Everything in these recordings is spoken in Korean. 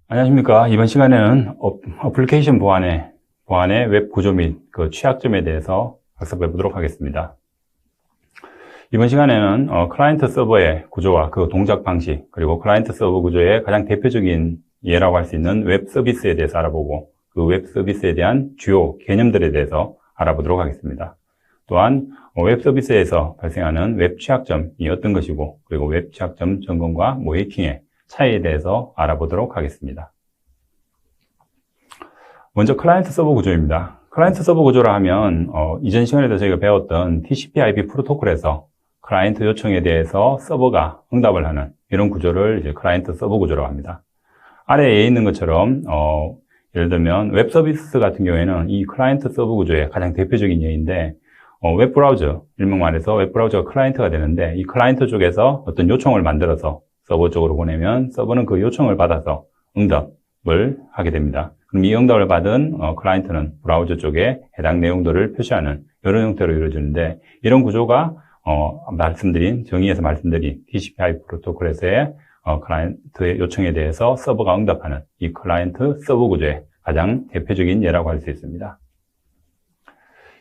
안녕하십니까. 이번 시간에는 어플리케이션 보안의 웹 구조 및 그 취약점에 대해서 학습해 보도록 하겠습니다. 이번 시간에는 클라이언트 서버의 구조와 그 동작 방식, 그리고 클라이언트 서버 구조의 가장 대표적인 예라고 할 수 있는 웹 서비스에 대해서 알아보고, 그 웹 서비스에 대한 주요 개념들에 대해서 알아보도록 하겠습니다. 또한 웹 서비스에서 발생하는 웹 취약점이 어떤 것이고, 그리고 웹 취약점 점검과 모니터링의 차이에 대해서 알아보도록 하겠습니다. 먼저 클라이언트 서버 구조입니다. 클라이언트 서버 구조라 하면 이전 시간에도 저희가 배웠던 TCP/IP 프로토콜에서 클라이언트 요청에 대해서 서버가 응답을 하는 이런 구조를 이제 클라이언트 서버 구조라고 합니다. 아래에 있는 것처럼 예를 들면 웹 서비스 같은 경우에는 이 클라이언트 서버 구조의 가장 대표적인 예인데, 웹 브라우저, 일명 말해서 웹 브라우저가 클라이언트가 되는데, 이 클라이언트 쪽에서 어떤 요청을 만들어서 서버 쪽으로 보내면 서버는 그 요청을 받아서 응답을 하게 됩니다. 그럼 이 응답을 받은 클라이언트는 브라우저 쪽에 해당 내용들을 표시하는 이런 형태로 이루어지는데, 이런 구조가 정의에서 말씀드린 TCP/IP 프로토콜에서의 클라이언트의 요청에 대해서 서버가 응답하는 이 클라이언트 서버 구조의 가장 대표적인 예라고 할 수 있습니다.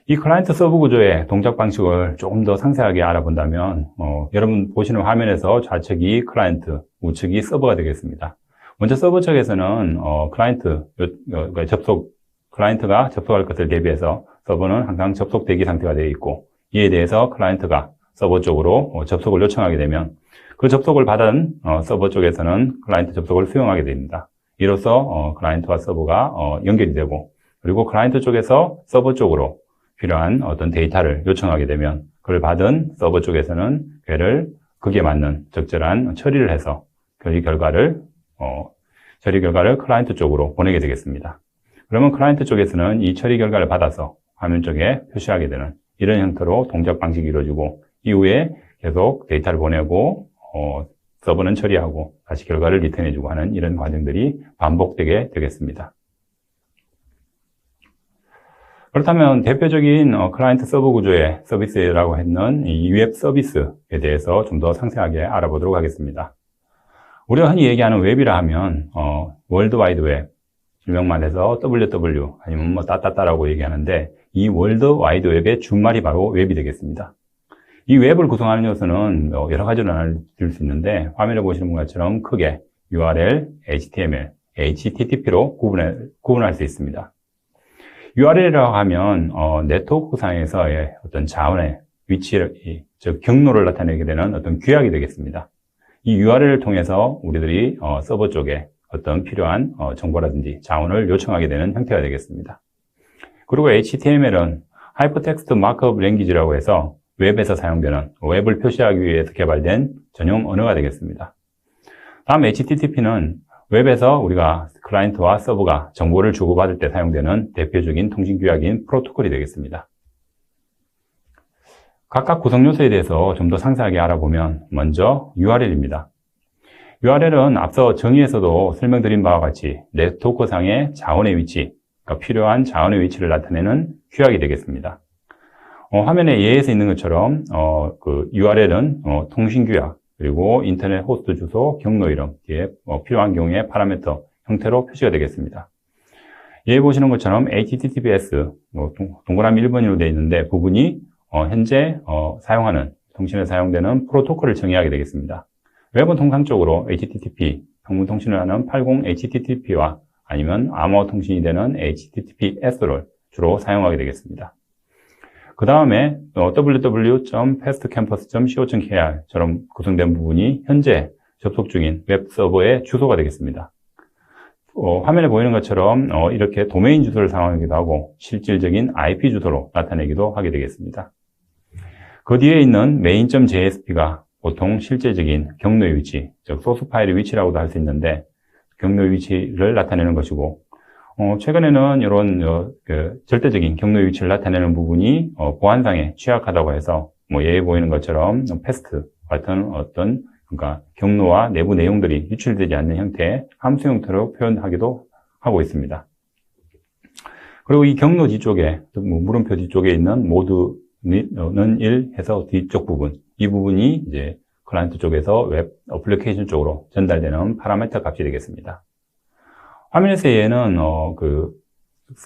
이 클라이언트 서버 구조의 동작 방식을 조금 더 상세하게 알아본다면 여러분 보시는 화면에서 좌측이 클라이언트, 우측이 서버가 되겠습니다. 먼저 서버 측에서는 클라이언트가 접속할 것을 대비해서 서버는 항상 접속 대기 상태가 되어 있고, 이에 대해서 클라이언트가 서버 쪽으로 접속을 요청하게 되면 그 접속을 받은 서버 쪽에서는 클라이언트 접속을 수용하게 됩니다. 이로써 클라이언트와 서버가 연결이 되고, 그리고 클라이언트 쪽에서 서버 쪽으로 필요한 어떤 데이터를 요청하게 되면 그걸 받은 서버 쪽에서는 거기에 맞는 적절한 처리를 해서 처리 결과를 클라이언트 쪽으로 보내게 되겠습니다. 그러면 클라이언트 쪽에서는 이 처리 결과를 받아서 화면 쪽에 표시하게 되는 이런 형태로 동작 방식이 이루어지고, 이후에 계속 데이터를 보내고 서버는 처리하고 다시 결과를 리턴해주고 하는 이런 과정들이 반복되게 되겠습니다. 그렇다면 대표적인 클라이언트 서버 구조의 서비스라고 했는 이 웹 서비스에 대해서 좀 더 상세하게 알아보도록 하겠습니다. 우리가 흔히 얘기하는 웹이라 하면 월드 와이드 웹, 일명 말해서 WW 아니면 뭐 따따따라고 얘기하는데, 이 월드 와이드 웹의 준말이 바로 웹이 되겠습니다. 이 웹을 구성하는 요소는 여러 가지로 나눌 수 있는데, 화면에 보시는 것처럼 크게 URL, HTML, HTTP로 구분할 수 있습니다. URL이라고 하면 네트워크상에서의 어떤 자원의 위치를, 즉 경로를 나타내게 되는 어떤 규약이 되겠습니다. 이 URL을 통해서 우리들이 서버 쪽에 어떤 필요한 정보라든지 자원을 요청하게 되는 형태가 되겠습니다. 그리고 HTML은 하이퍼텍스트 마크업 랭귀지라고 해서 웹에서 사용되는, 웹을 표시하기 위해서 개발된 전용 언어가 되겠습니다. 다음 HTTP는 웹에서 우리가 클라이언트와 서버가 정보를 주고받을 때 사용되는 대표적인 통신 규약인 프로토콜이 되겠습니다. 각각 구성 요소에 대해서 좀 더 상세하게 알아보면, 먼저 URL입니다. URL은 앞서 정의에서도 설명드린 바와 같이 네트워크상의 자원의 위치, 그러니까 필요한 자원의 위치를 나타내는 규약이 되겠습니다. 화면에 예에서 있는 것처럼 그 URL은 통신 규약, 그리고 인터넷 호스트 주소, 경로 이름, 뒤에 필요한 경우에 파라미터 형태로 표시가 되겠습니다. 예에 보시는 것처럼 HTTPS, 동그라미 1번으로 되어 있는데, 부분이 현재 사용하는, 통신에 사용되는 프로토콜을 정의하게 되겠습니다. 웹은 통상적으로 HTTP, 성분통신을 하는 80HTTP와 아니면 암호 통신이 되는 HTTPS를 주로 사용하게 되겠습니다. 그 다음에 www.fastcampus.co.kr처럼 구성된 부분이 현재 접속 중인 웹 서버의 주소가 되겠습니다. 화면에 보이는 것처럼 이렇게 도메인 주소를 사용하기도 하고 실질적인 IP 주소로 나타내기도 하게 되겠습니다. 그 뒤에 있는 main.jsp가 보통 실제적인 경로의 위치, 즉 소스 파일의 위치라고도 할 수 있는데, 경로의 위치를 나타내는 것이고, 최근에는 이런 절대적인 경로의 위치를 나타내는 부분이 보안상에 취약하다고 해서 예에 보이는 것처럼 패스트 같은 그러니까 경로와 내부 내용들이 유출되지 않는 형태의 함수 형태로 표현하기도 하고 있습니다. 그리고 이 경로 뒤쪽에, 물음표 뒤쪽에 있는 모드는 1 해서 뒤쪽 부분, 이 부분이 이제 클라이언트 쪽에서 웹 어플리케이션 쪽으로 전달되는 파라미터 값이 되겠습니다. 화면에서 얘는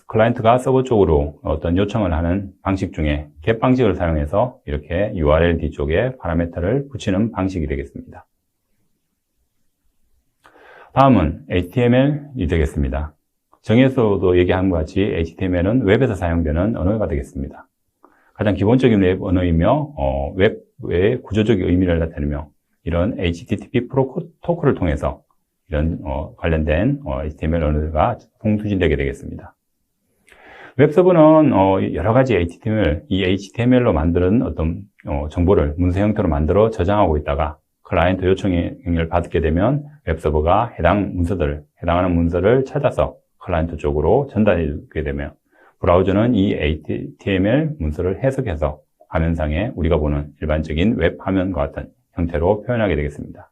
클라이언트가 서버 쪽으로 어떤 요청을 하는 방식 중에 get 방식을 사용해서 이렇게 URL 뒤쪽에 파라미터를 붙이는 방식이 되겠습니다. 다음은 HTML이 되겠습니다. 정의에서도 얘기한 것 같이 HTML은 웹에서 사용되는 언어가 되겠습니다. 가장 기본적인 웹 언어이며 웹의 구조적인 의미를 나타내며 이런 HTTP 프로토콜을 통해서 이런 관련된 HTML 언어가 통수진되게 되겠습니다. 웹서버는 여러 가지 이 HTML로 만드는 어떤 정보를 문서 형태로 만들어 저장하고 있다가 클라이언트 요청을 받게 되면 웹서버가 해당하는 문서를 찾아서 클라이언트 쪽으로 전달해 주게 되며 브라우저는 이 HTML 문서를 해석해서 화면상에 우리가 보는 일반적인 웹 화면과 같은 형태로 표현하게 되겠습니다.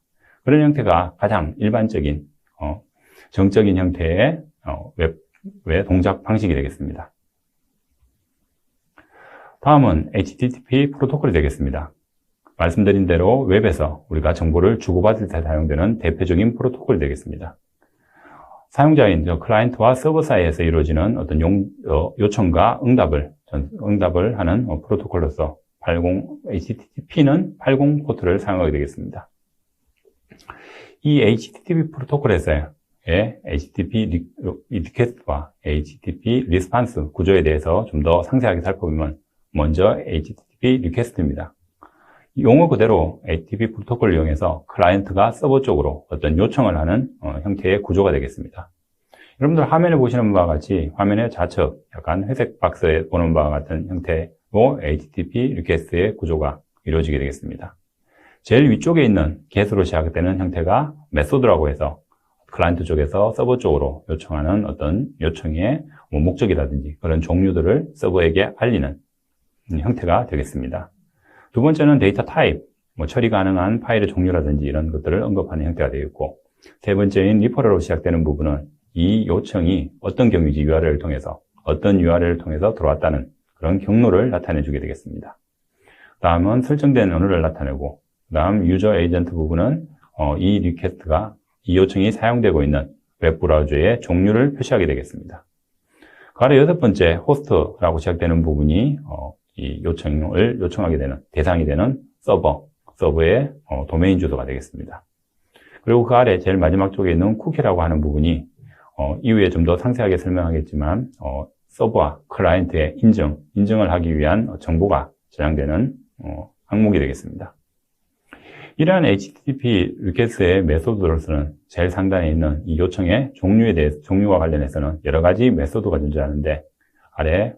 그런 형태가 가장 일반적인 정적인 형태의 웹의 동작 방식이 되겠습니다. 다음은 HTTP 프로토콜이 되겠습니다. 말씀드린 대로 웹에서 우리가 정보를 주고받을 때 사용되는 대표적인 프로토콜이 되겠습니다. 사용자인 클라이언트와 서버 사이에서 이루어지는 어떤 요청과 응답을 하는 프로토콜로서 HTTP는 80 포트를 사용하게 되겠습니다. 이 HTTP 프로토콜에서의 HTTP 리퀘스트와 HTTP 리스판스 구조에 대해서 좀 더 상세하게 살펴보면 먼저 HTTP 리퀘스트입니다. 용어 그대로 HTTP 프로토콜을 이용해서 클라이언트가 서버 쪽으로 어떤 요청을 하는 형태의 구조가 되겠습니다. 여러분들 화면에 보시는 바와 같이 화면의 좌측 약간 회색 박스에 보는 바와 같은 형태로 HTTP 리퀘스트의 구조가 이루어지게 되겠습니다. 제일 위쪽에 있는 get으로 시작되는 형태가 메소드라고 해서 클라이언트 쪽에서 서버 쪽으로 요청하는 어떤 요청의 목적이라든지 그런 종류들을 서버에게 알리는 형태가 되겠습니다. 두 번째는 데이터 타입, 처리 가능한 파일의 종류라든지 이런 것들을 언급하는 형태가 되겠고, 세 번째인 리퍼럴로 시작되는 부분은 이 요청이 어떤 경위지 URL을 통해서 들어왔다는 그런 경로를 나타내 주게 되겠습니다. 다음은 설정된 언어를 나타내고, 다음 유저 에이전트 부분은 이 리퀘스트가 이 요청이 사용되고 있는 웹 브라우저의 종류를 표시하게 되겠습니다. 그 아래 여섯 번째 호스트라고 시작되는 부분이 이 요청을 요청하게 되는 대상이 되는 서버의 도메인 주소가 되겠습니다. 그리고 그 아래 제일 마지막 쪽에 있는 쿠키라고 하는 부분이 이후에 좀 더 상세하게 설명하겠지만 서버와 클라이언트의 인증을 하기 위한 정보가 저장되는 항목이 되겠습니다. 이러한 HTTP 리퀘스트의 메소드로서는 제일 상단에 있는 이 요청의 종류와 관련해서는 여러 가지 메소드가 존재하는데 아래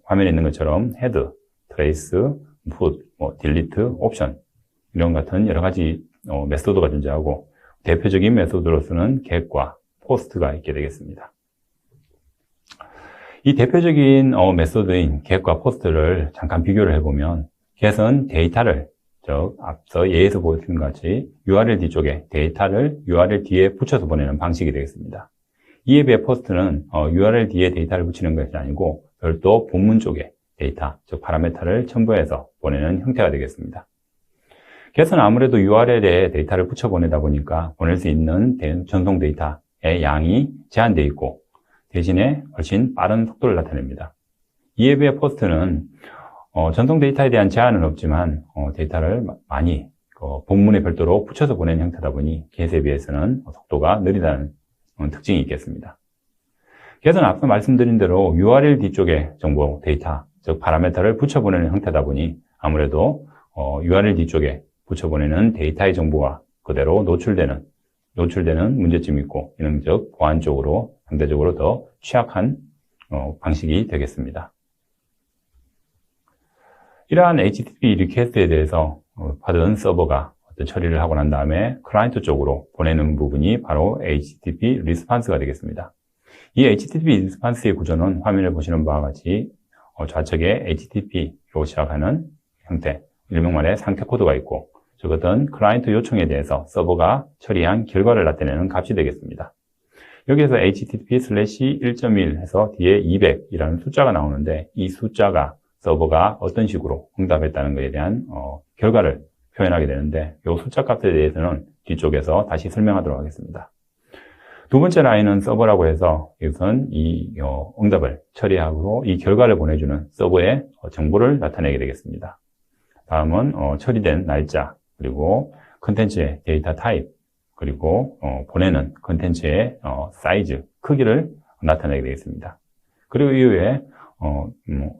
화면에 있는 것처럼 헤드, 트레이스, put, delete, 옵션 이런 같은 여러 가지 메소드가 존재하고 대표적인 메소드로서는 get과 post가 있게 되겠습니다. 이 대표적인 메소드인 get과 post를 잠깐 비교를 해보면 get은 데이터를 앞서 예에서 보여준 것 같이 URL 뒤쪽에 데이터를 URL 뒤에 붙여서 보내는 방식이 되겠습니다. 이에 비해 post는 URL 뒤에 데이터를 붙이는 것이 아니고 별도 본문 쪽에 데이터, 즉 파라미터를 첨부해서 보내는 형태가 되겠습니다. get은 아무래도 URL에 데이터를 붙여 보내다 보니까 보낼 수 있는 전송 데이터의 양이 제한되어 있고 대신에 훨씬 빠른 속도를 나타냅니다. 이에 비해 post는 전송 데이터에 대한 제한은 없지만 데이터를 많이 본문에 별도로 붙여서 보내는 형태다 보니 get에 비해서는 속도가 느리다는 특징이 있겠습니다. get은 앞서 말씀드린 대로 URL 뒤쪽에 정보, 데이터, 즉 파라미터를 붙여보내는 형태다 보니 아무래도 URL 뒤쪽에 붙여보내는 데이터의 정보가 그대로 노출되는 문제점이 있고 이는 즉 보안 쪽으로 상대적으로 더 취약한 방식이 되겠습니다. 이러한 HTTP 리퀘스트에 대해서 받은 서버가 어떤 처리를 하고 난 다음에 클라이언트 쪽으로 보내는 부분이 바로 HTTP 리스판스가 되겠습니다. 이 HTTP 리스판스의 구조는 화면에 보시는 바와 같이 좌측에 HTTP로 시작하는 형태, 일명말의 상태 코드가 있고 즉 어떤 클라이언트 요청에 대해서 서버가 처리한 결과를 나타내는 값이 되겠습니다. 여기에서 HTTP/1.1 해서 뒤에 200이라는 숫자가 나오는데 이 숫자가 서버가 어떤 식으로 응답했다는 것에 대한 결과를 표현하게 되는데 이 숫자 값에 대해서는 뒤쪽에서 다시 설명하도록 하겠습니다. 두 번째 라인은 서버라고 해서 이것은 이 응답을 처리하고 이 결과를 보내주는 서버의 정보를 나타내게 되겠습니다. 다음은 처리된 날짜, 그리고 컨텐츠의 데이터 타입, 그리고 보내는 컨텐츠의 사이즈, 크기를 나타내게 되겠습니다. 그리고 이후에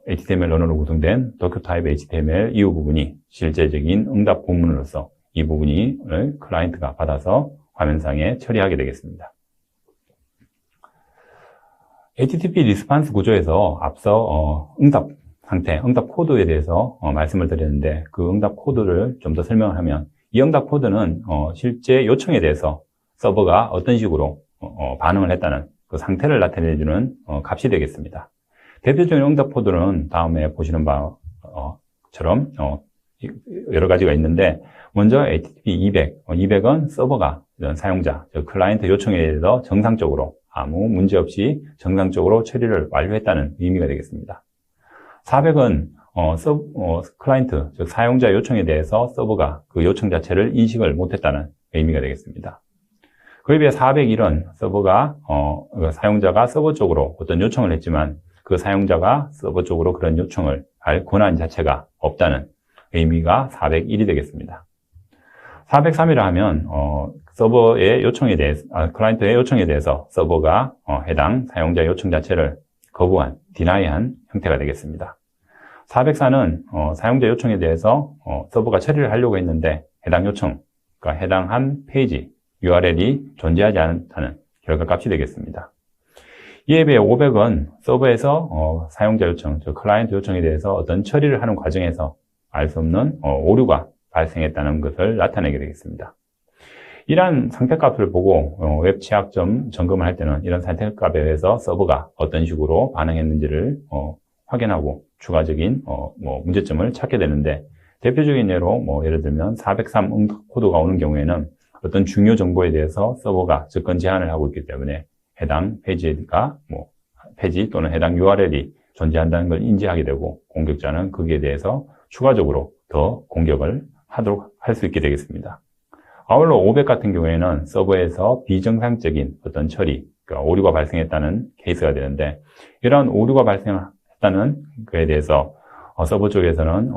HTML 언어로 구성된 도큐 타입 HTML 이후 부분이 실제적인 응답 본문으로서 이 부분을 클라이언트가 받아서 화면상에 처리하게 되겠습니다. HTTP 리스폰스 구조에서 앞서 응답 상태, 응답 코드에 대해서 말씀을 드렸는데 그 응답 코드를 좀 더 설명을 하면 이 응답 코드는 실제 요청에 대해서 서버가 어떤 식으로 반응을 했다는 그 상태를 나타내주는 값이 되겠습니다. 대표적인 응답 코드는 다음에 보시는 바처럼 여러 가지가 있는데 먼저 HTTP 200, 200은 서버가 사용자, 즉 클라이언트 요청에 대해서 정상적으로 아무 문제 없이 정상적으로 처리를 완료했다는 의미가 되겠습니다. 400은 클라이언트, 즉 사용자 요청에 대해서 서버가 그 요청 자체를 인식을 못했다는 의미가 되겠습니다. 그에 비해 401은 서버가 사용자가 서버 쪽으로 어떤 요청을 했지만 그 사용자가 서버 쪽으로 그런 요청을 할 권한 자체가 없다는 의미가 401이 되겠습니다. 403이라 하면 서버의 요청에 대해서 클라이언트의 요청에 대해서 서버가 해당 사용자 요청 자체를 거부한, 디나이한 형태가 되겠습니다. 404는 사용자 요청에 대해서 서버가 처리를 하려고 했는데 해당 요청, 그러니까 해당한 페이지 URL이 존재하지 않다는 결과값이 되겠습니다. 이에 비해 500은 서버에서 사용자 요청, 즉 클라이언트 요청에 대해서 어떤 처리를 하는 과정에서 알 수 없는 오류가 발생했다는 것을 나타내게 되겠습니다. 이러한 상태값을 보고 웹 취약점 점검을 할 때는 이런 상태값에 의해서 서버가 어떤 식으로 반응했는지를 확인하고 추가적인 문제점을 찾게 되는데 대표적인 예로 예를 들면 403 응답 코드가 오는 경우에는 어떤 중요 정보에 대해서 서버가 접근 제한을 하고 있기 때문에 해당 페이지가 페이지 또는 해당 URL이 존재한다는 걸 인지하게 되고 공격자는 거기에 대해서 추가적으로 더 공격을 할 수 있게 되겠습니다. 아울러 500 같은 경우에는 서버에서 비정상적인 어떤 처리, 그러니까 오류가 발생했다는 케이스가 되는데 이러한 오류가 발생했다는 것에 대해서 서버 쪽에서는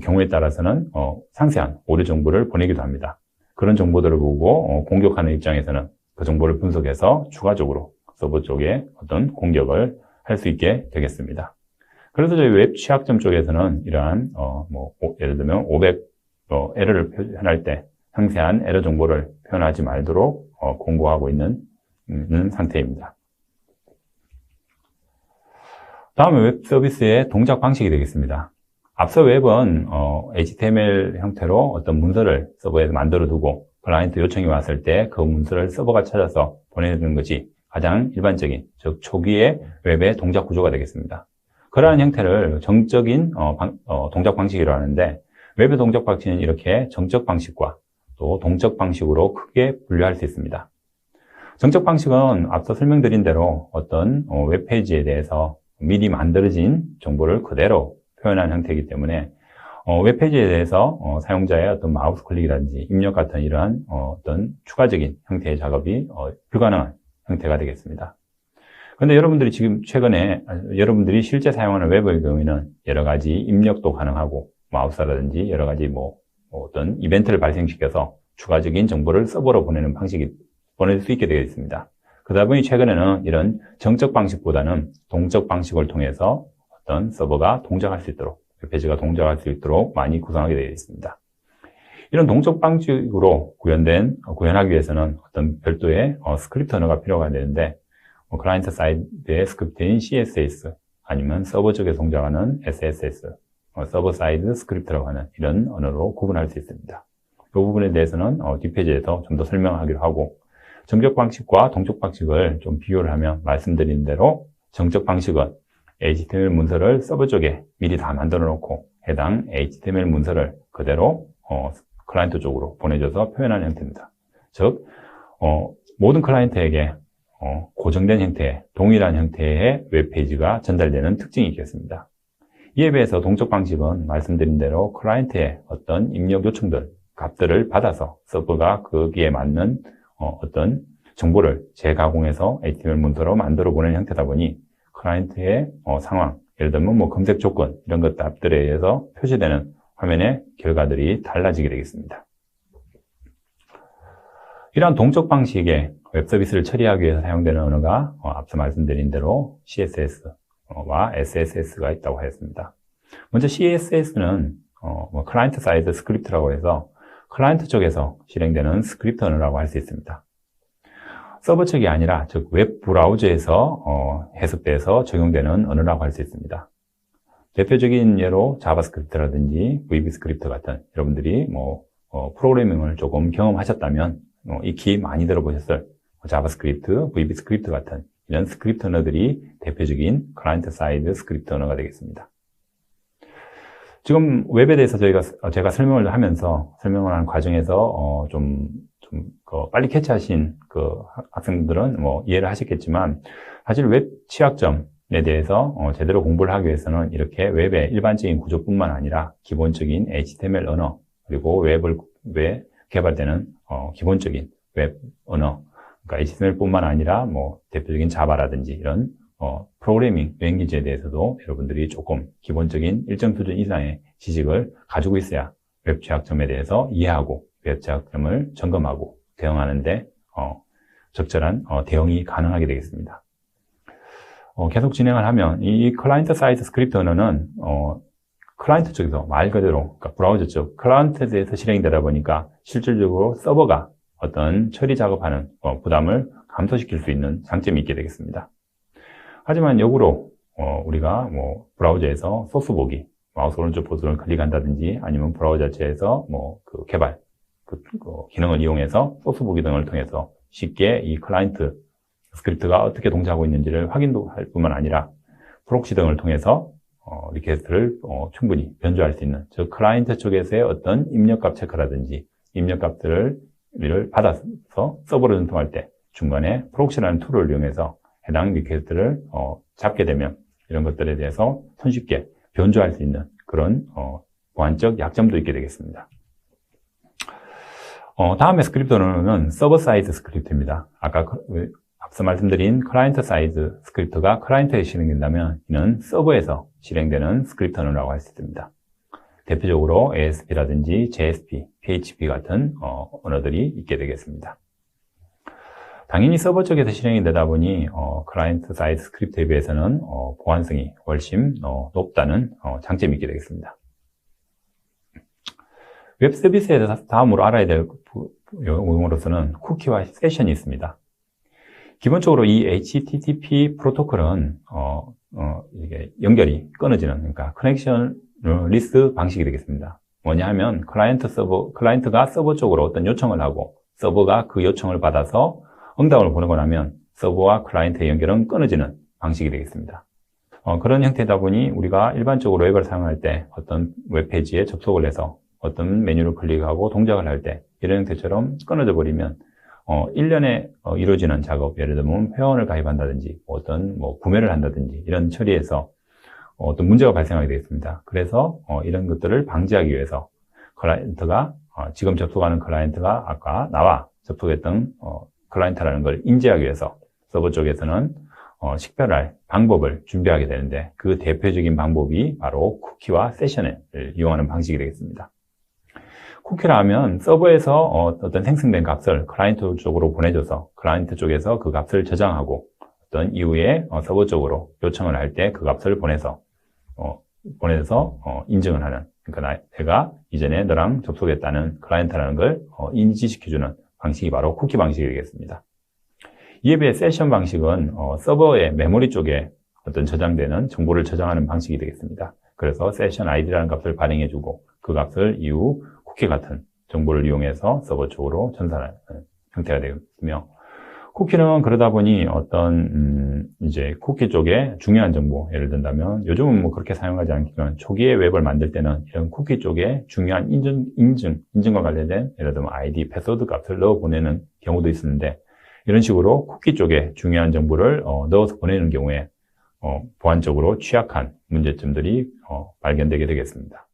경우에 따라서는 상세한 오류 정보를 보내기도 합니다. 그런 정보들을 보고 공격하는 입장에서는 그 정보를 분석해서 추가적으로 서버 쪽에 어떤 공격을 할 수 있게 되겠습니다. 그래서 저희 웹 취약점 쪽에서는 이러한 예를 들면 500 에러를 표현할 때 상세한 에러 정보를 표현하지 말도록 공고하고 있는 상태입니다. 다음은 웹 서비스의 동작 방식이 되겠습니다. 앞서 웹은 HTML 형태로 어떤 문서를 서버에서 만들어 두고 클라이언트 요청이 왔을 때 그 문서를 서버가 찾아서 보내는 것이 가장 일반적인, 즉 초기의 웹의 동작 구조가 되겠습니다. 그러한 형태를 정적인 동작 방식이라고 하는데 웹의 동작 방식은 이렇게 정적 방식과 또 동적 방식으로 크게 분류할 수 있습니다. 정적 방식은 앞서 설명드린 대로 어떤 웹페이지에 대해서 미리 만들어진 정보를 그대로 표현한 형태이기 때문에 웹페이지에 대해서 사용자의 어떤 마우스 클릭이라든지 입력 같은 이러한 어떤 추가적인 형태의 작업이 불가능한 형태가 되겠습니다. 그런데 여러분들이 지금 최근에 여러분들이 실제 사용하는 웹의 경우에는 여러 가지 입력도 가능하고 마우스라든지 여러 가지 어떤 이벤트를 발생시켜서 추가적인 정보를 서버로 보내는 방식이 보낼 수 있게 되어 있습니다. 그러다 보니 최근에는 이런 정적 방식보다는 동적 방식을 통해서 어떤 서버가 동작할 수 있도록 웹페이지가 동작할 수 있도록 많이 구성하게 되어 있습니다. 이런 동적 방식으로 구현하기 위해서는 어떤 별도의 스크립트 언어가 필요가 되는데 클라이언트 사이드의 스크립트인 CSS 아니면 서버 쪽에 동작하는 SSS 서버 사이드 스크립트라고 하는 이런 언어로 구분할 수 있습니다. 이 부분에 대해서는 뒷페이지에서 좀 더 설명하기로 하고 정적 방식과 동적 방식을 좀 비교를 하면 말씀드린 대로 정적 방식은 HTML 문서를 서버 쪽에 미리 다 만들어 놓고 해당 HTML 문서를 그대로 클라이언트 쪽으로 보내줘서 표현하는 형태입니다. 즉 모든 클라이언트에게 고정된 형태의 동일한 형태의 웹페이지가 전달되는 특징이 있겠습니다. 이에 비해서 동적 방식은 말씀드린 대로 클라이언트의 어떤 입력 요청들, 값들을 받아서 서버가 거기에 맞는 어떤 정보를 재가공해서 HTML 문서로 만들어 보내는 형태다 보니 클라이언트의 상황, 예를 들면 뭐 검색 조건 이런 것들에 의해서 표시되는 화면의 결과들이 달라지게 되겠습니다. 이러한 동적 방식의 웹 서비스를 처리하기 위해서 사용되는 언어가 앞서 말씀드린 대로 CSS와 SSS가 있다고 하였습니다. 먼저 CSS는 클라이언트 사이드 스크립트라고 해서 클라이언트 쪽에서 실행되는 스크립트 언어라고 할 수 있습니다. 서버 측이 아니라 즉 웹 브라우저에서 해석돼서 적용되는 언어라고 할 수 있습니다. 대표적인 예로 자바스크립트라든지 VB스크립트 같은 여러분들이 프로그래밍을 조금 경험하셨다면 익히 많이 들어보셨을 자바스크립트, VB스크립트 같은 이런 스크립트 언어들이 대표적인 클라이언트 사이드 스크립트 언어가 되겠습니다. 지금 웹에 대해서 제가 설명을 하는 과정에서 빨리 캐치하신 학생들은 이해를 하셨겠지만, 사실 웹 취약점에 대해서 제대로 공부를 하기 위해서는 이렇게 웹의 일반적인 구조뿐만 아니라 기본적인 HTML 언어, 그리고 웹에 개발되는 기본적인 웹 언어, 그러니까 HTML뿐만 아니라 대표적인 자바라든지 이런 프로그래밍 랭귀지에 대해서도 여러분들이 조금 기본적인 일정 수준 이상의 지식을 가지고 있어야 웹 취약점에 대해서 이해하고 웹 취약점을 점검하고 대응하는데 적절한 대응이 가능하게 되겠습니다. 계속 진행을 하면 이 클라이언트 사이드 스크립트 언어는 클라이언트 쪽에서 말 그대로 그러니까 브라우저 쪽 클라이언트에서 실행이 되다 보니까 실질적으로 서버가 어떤 처리 작업하는 부담을 감소시킬 수 있는 장점이 있게 되겠습니다. 하지만 역으로 우리가 브라우저에서 소스 보기, 마우스 오른쪽 버튼을 클릭한다든지 아니면 브라우저 자체에서 개발 기능을 이용해서 소스 보기 등을 통해서 쉽게 이 클라이언트 스크립트가 어떻게 동작하고 있는지를 확인도 할 뿐만 아니라 프록시 등을 통해서 리퀘스트를 충분히 변조할 수 있는, 즉 클라이언트 쪽에서의 어떤 입력값 체크라든지 입력값들을 받아서 서버로 전송할 때 중간에 프록시라는 툴을 이용해서 해당 리퀘스트를 잡게 되면 이런 것들에 대해서 손쉽게 변조할 수 있는 그런 보안적 약점도 있게 되겠습니다. 다음에 스크립트 언어는 서버 사이드 스크립트입니다. 아까 앞서 말씀드린 클라이언트 사이드 스크립트가 클라이언트에 실행된다면 이는 서버에서 실행되는 스크립트 언어라고 할 수 있습니다. 대표적으로 ASP라든지 JSP, PHP 같은 언어들이 있게 되겠습니다. 당연히 서버 쪽에서 실행이 되다 보니 클라이언트 사이드 스크립트에 비해서는 보안성이 훨씬 높다는 장점이 있게 되겠습니다. 웹 서비스에 대해서 다음으로 알아야 될 용어로서는 쿠키와 세션이 있습니다. 기본적으로 이 HTTP 프로토콜은 이게 연결이 끊어지는, 그러니까 커넥션 리스 방식이 되겠습니다. 뭐냐 하면 클라이언트가 서버 쪽으로 어떤 요청을 하고 서버가 그 요청을 받아서 응답을 보내고 나면 서버와 클라이언트의 연결은 끊어지는 방식이 되겠습니다. 그런 형태다 보니 우리가 일반적으로 웹을 사용할 때 어떤 웹페이지에 접속을 해서 어떤 메뉴를 클릭하고 동작을 할 때 이런 형태처럼 끊어져 버리면 일련에 이루어지는 작업, 예를 들면 회원을 가입한다든지 어떤 구매를 한다든지 이런 처리에서 어떤 문제가 발생하게 되겠습니다. 그래서 이런 것들을 방지하기 위해서 클라이언트가 지금 접속하는 클라이언트가 아까 나와 접속했던 클라이언트라는 걸 인지하기 위해서 서버 쪽에서는 식별할 방법을 준비하게 되는데 그 대표적인 방법이 바로 쿠키와 세션을 이용하는 방식이 되겠습니다. 쿠키라 하면 서버에서 어떤 생성된 값을 클라이언트 쪽으로 보내줘서 클라이언트 쪽에서 그 값을 저장하고 어떤 이후에 서버 쪽으로 요청을 할 때 그 값을 보내서 인증을 하는, 그러니까 내가 이전에 너랑 접속했다는 클라이언트라는 걸 인지시켜주는 방식이 바로 쿠키 방식이 되겠습니다. 이에 비해 세션 방식은 서버의 메모리 쪽에 어떤 저장되는 정보를 저장하는 방식이 되겠습니다. 그래서 세션 아이디라는 값을 발행해주고 그 값을 이후 쿠키 같은 정보를 이용해서 서버 쪽으로 전달하는 형태가 되겠으며, 쿠키는 그러다 보니 어떤 이제 쿠키 쪽에 중요한 정보, 예를 든다면 요즘은 그렇게 사용하지 않지만 초기에 웹을 만들 때는 이런 쿠키 쪽에 중요한 인증과 관련된 예를 들면 아이디, 패스워드 값을 넣어 보내는 경우도 있었는데, 이런 식으로 쿠키 쪽에 중요한 정보를 넣어서 보내는 경우에 보안적으로 취약한 문제점들이 발견되게 되겠습니다.